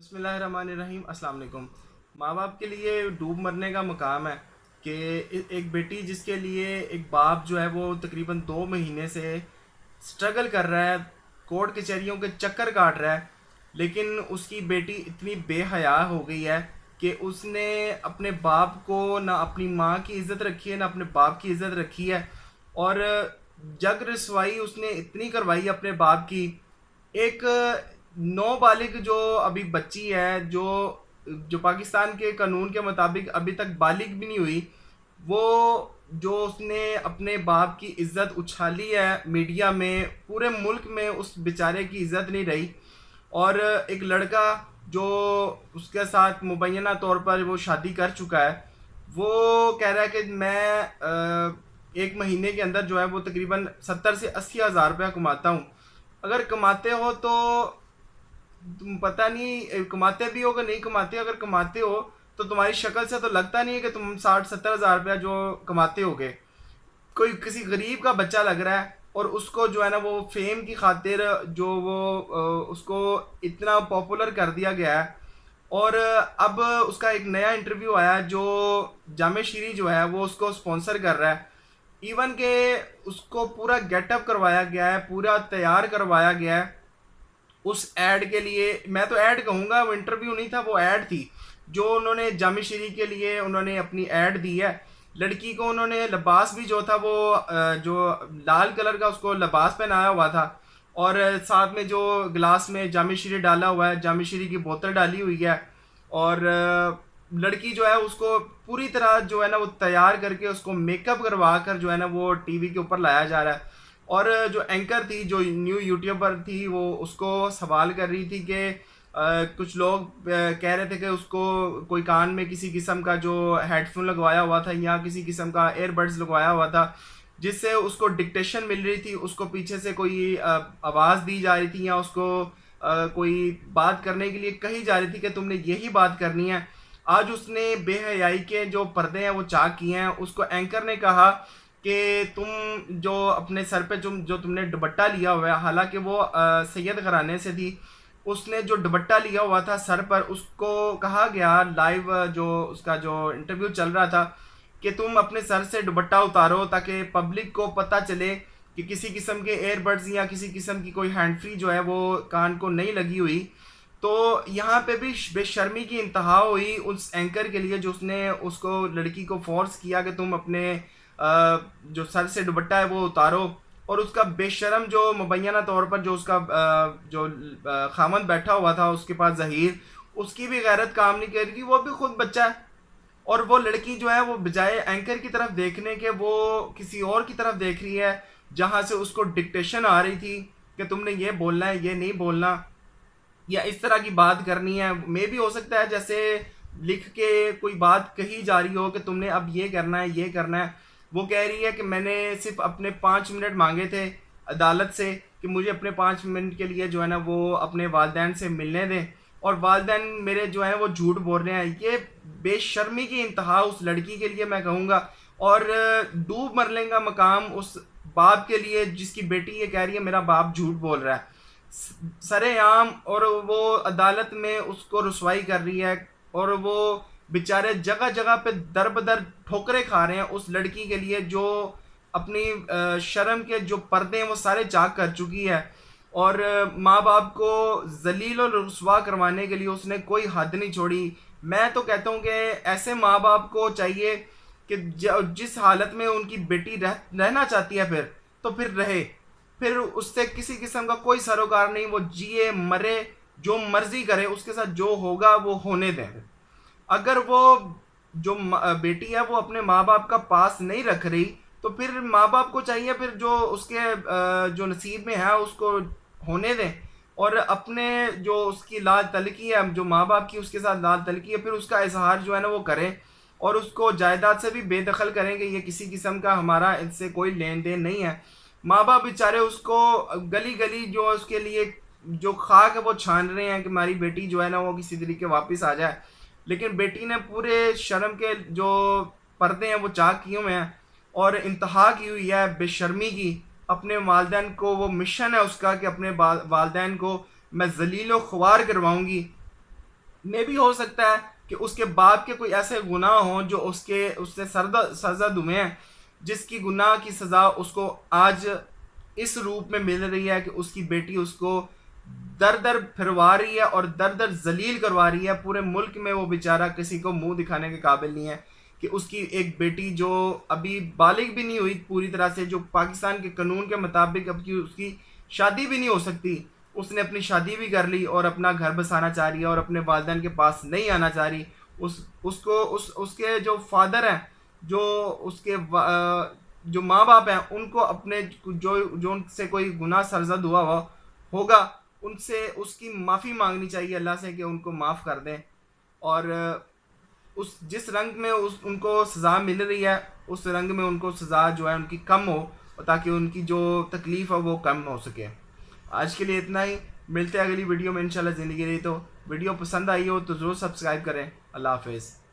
बिस्मिल्लाहिर्रहमानिर्रहीम। अस्सलाम वालेकुम। माँ बाप के लिए डूब मरने का मकाम है कि एक बेटी जिसके लिए एक बाप जो है वो तकरीबन 2 महीने से स्ट्रगल कर रहा है, कोर्ट कचहरियों के चक्कर काट रहा है, लेकिन उसकी बेटी इतनी बेहया हो गई है कि उसने अपने बाप को ना अपनी माँ की इज़्ज़त रखी है ना अपने बाप की इज़्ज़त रखी है। और जग रसवाई उसने इतनी करवाई अपने बाप की। एक नौ बालिग जो अभी बच्ची है, जो जो पाकिस्तान के कानून के मुताबिक अभी तक बालिग भी नहीं हुई, वो जो उसने अपने बाप की इज्जत उछाली है मीडिया में, पूरे मुल्क में उस बेचारे की इज्जत नहीं रही। और एक लड़का जो उसके साथ मुबैना तौर पर वो शादी कर चुका है, वो कह रहा है कि मैं एक महीने के अंदर जो है वो तकरीबन 70 से 80 हज़ार रुपया कमाता हूँ। अगर कमाते हो तो तुम पता नहीं कमाते भी हो कि नहीं कमाते। अगर कमाते हो तो तुम्हारी शक्ल से तो लगता नहीं है कि तुम 60-70 हज़ार रुपया जो कमाते होगे। कोई किसी गरीब का बच्चा लग रहा है, और उसको जो है ना वो फेम की खातिर जो वो उसको इतना पॉपुलर कर दिया गया है। और अब उसका एक नया इंटरव्यू आया जो जामे शीरी जो है वो उसको स्पॉन्सर कर रहा है। इवन के उसको पूरा गेटअप करवाया गया है, पूरा तैयार करवाया गया है उस एड के लिए। मैं तो ऐड कहूँगा, वो इंटरव्यू नहीं था, वो ऐड थी जो उन्होंने जामी शीरी के लिए उन्होंने अपनी ऐड दी है। लड़की को उन्होंने लिबास भी जो था वो जो लाल कलर का उसको लिबास पहनाया हुआ था, और साथ में जो गिलास में जामी शीरी डाला हुआ है, जामी शीरी की बोतल डाली हुई है। और लड़की जो है उसको पूरी तरह जो है ना वो तैयार करके उसको मेकअप करवा कर जो है ना वो टीवी के ऊपर लाया जा रहा है। और जो एंकर थी, जो न्यू यूट्यूबर थी, वो उसको सवाल कर रही थी कि कुछ लोग कह रहे थे कि उसको कोई कान में किसी किस्म का जो हेडफोन लगवाया हुआ था या किसी किस्म का एयरबड्स लगवाया हुआ था, जिससे उसको डिक्टेशन मिल रही थी, उसको पीछे से कोई आवाज़ दी जा रही थी या उसको कोई बात करने के लिए कही जा रही थी कि तुमने यही बात करनी है। आज उसने बेहयाई के जो पर्दे हैं वो चाक किए हैं। उसको एंकर ने कहा कि तुम जो अपने सर पे जो तुमने दुपट्टा लिया हुआ है, हालांकि वो सैयद घराने से थी, उसने जो दुपट्टा लिया हुआ था सर पर, उसको कहा गया लाइव जो उसका जो इंटरव्यू चल रहा था कि तुम अपने सर से दुपट्टा उतारो ताकि पब्लिक को पता चले कि किसी किस्म के एयरबड्स या किसी किस्म की कोई हैंड फ्री जो है वो कान को नहीं लगी हुई। तो यहाँ पे भी बेशर्मी की इंतहा हुई उस एंकर के लिए जो उसने उसको लड़की को फोर्स किया कि तुम अपने जो सर से दुपट्टा है वो उतारो। और उसका बेशरम जो मुबैना तौर पर जो उसका जो खामन बैठा हुआ था उसके पास जहीर, उसकी भी गैरत काम नहीं करेगी, वो भी खुद बच्चा है। और वो लड़की जो है वो बजाय एंकर की तरफ देखने के वो किसी और की तरफ देख रही है, जहाँ से उसको डिक्टेशन आ रही थी कि तुमने ये बोलना है, ये नहीं बोलना, या इस तरह की बात करनी है। मे भी हो सकता है जैसे लिख के कोई बात कही जा रही हो कि तुमने अब ये करना है, ये करना है। वो कह रही है कि मैंने सिर्फ अपने 5 मिनट मांगे थे अदालत से कि मुझे अपने 5 मिनट के लिए जो है ना वो अपने वालदैन से मिलने दें, और वालदैन मेरे जो है वो झूठ बोल रहे हैं। ये बेशर्मी की इंतहा उस लड़की के लिए मैं कहूँगा। और डूब मरने का मकाम उस बाप के लिए जिसकी बेटी ये कह रही है मेरा बाप झूठ बोल रहा है सरेआम, और वो अदालत में उसको रुसवाई कर रही है। और वो बेचारे जगह जगह पे दर बदर ठोकरें खा रहे हैं उस लड़की के लिए जो अपनी शर्म के जो पर्दे हैं वो सारे चाक कर चुकी है। और माँ बाप को जलील और रुसवा करवाने के लिए उसने कोई हद नहीं छोड़ी। मैं तो कहता हूँ कि ऐसे माँ बाप को चाहिए कि जिस हालत में उनकी बेटी रहना चाहती है फिर तो फिर रहे, फिर उससे किसी किस्म का कोई सरोकार नहीं, वो जिए मरे जो मर्जी करे, उसके साथ जो होगा वो होने दें। अगर वो जो बेटी है वो अपने माँ बाप का पास नहीं रख रही तो फिर माँ बाप को चाहिए फिर जो उसके जो नसीब में है उसको होने दें। और अपने जो उसकी लाल तलकी है, जो माँ बाप की उसके साथ लाल तलकी है, फिर उसका इजहार जो है ना वो करें, और उसको जायदाद से भी बेदखल करेंगे। ये किसी किस्म का हमारा इनसे कोई लेन देन नहीं है। माँ बाप बेचारे उसको गली गली जो उसके लिए जो खाक है वो छान रहे हैं कि हमारी बेटी जो है ना वो किसी तरीके वापस आ जाए, लेकिन बेटी ने पूरे शर्म के जो पर्दे हैं वो चाक किए हुए हैं और इंतहा की हुई है बेशर्मी की। अपने वालदैन को वो मिशन है उसका कि अपने वालदैन को मैं जलील व ख्वार करवाऊंगी। मे भी हो सकता है कि उसके बाप के कोई ऐसे गुनाह हों जो उससे सजा दुमे हैं, जिसकी गुनाह की सज़ा उसको आज इस रूप में मिल रही है कि उसकी बेटी उसको दर दर फिरवा रही है और दर दर जलील करवा रही है। पूरे मुल्क में वो बेचारा किसी को मुंह दिखाने के काबिल नहीं है कि उसकी एक बेटी जो अभी बालिग भी नहीं हुई पूरी तरह से, जो पाकिस्तान के कानून के मुताबिक अब की उसकी शादी भी नहीं हो सकती, उसने अपनी शादी भी कर ली और अपना घर बसाना चाह रही है और अपने वालिदैन के पास नहीं आना चाह रही। उसके जो फादर हैं, जो उसके जो माँ बाप हैं, उनको अपने जो उनसे कोई गुनाह सरजद हुआ होगा, उनसे उसकी माफ़ी मांगनी चाहिए अल्लाह से कि उनको माफ़ कर दें। और उस जिस रंग में उनको सज़ा मिल रही है, उस रंग में उनको सज़ा जो है उनकी कम हो, ताकि उनकी जो तकलीफ़ है वो कम हो सके। आज के लिए इतना ही, मिलते हैं अगली वीडियो में इंशाल्लाह ज़िंदगी रही तो। वीडियो पसंद आई हो तो ज़रूर सब्सक्राइब करें। अल्लाह हाफिज़।